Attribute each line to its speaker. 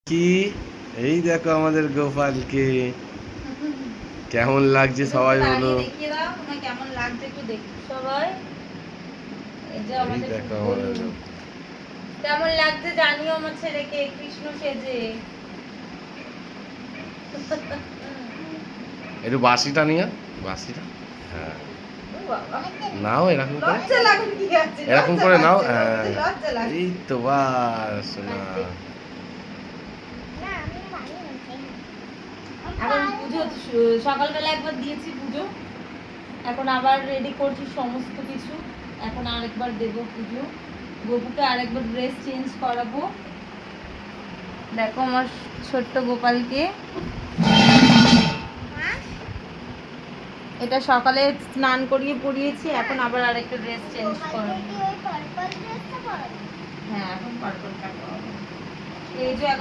Speaker 1: কি এই দেখো আমাদের গোপালকে কেমন লাগছে সবাই বলো।
Speaker 2: দেখিয়ে দাও তোমার কেমন লাগছে একটু দেখো সবাই। এই যে
Speaker 1: এই
Speaker 2: আমাদের
Speaker 1: দেখো আমাদের
Speaker 2: কেমন লাগছে জানিও আমার ছেলেকে কৃষ্ণ সেজে।
Speaker 1: একটু বাঁশিটা নিয়ে বাঁশিটা হ্যাঁ নাও এরকম করে এরকম করে নাও হ্যাঁ এই তো বাস না
Speaker 2: এখন পুজো সকালবেলা একবার দিয়েছি পুজো, এখন আবার রেডি করছি সমস্ত কিছু। এখন আরেকবার দেবো পুজো, গোপুকে আরেকবার ড্রেস চেঞ্জ করাবো। দেখো আমার ছোট্ট গোপালকে, এটা সকালে স্নান করিয়ে পরিয়েছি, এখন আবার আরেকটা ড্রেস চেঞ্জ করাবো। হ্যাঁ এখন পার্পলটা এই যে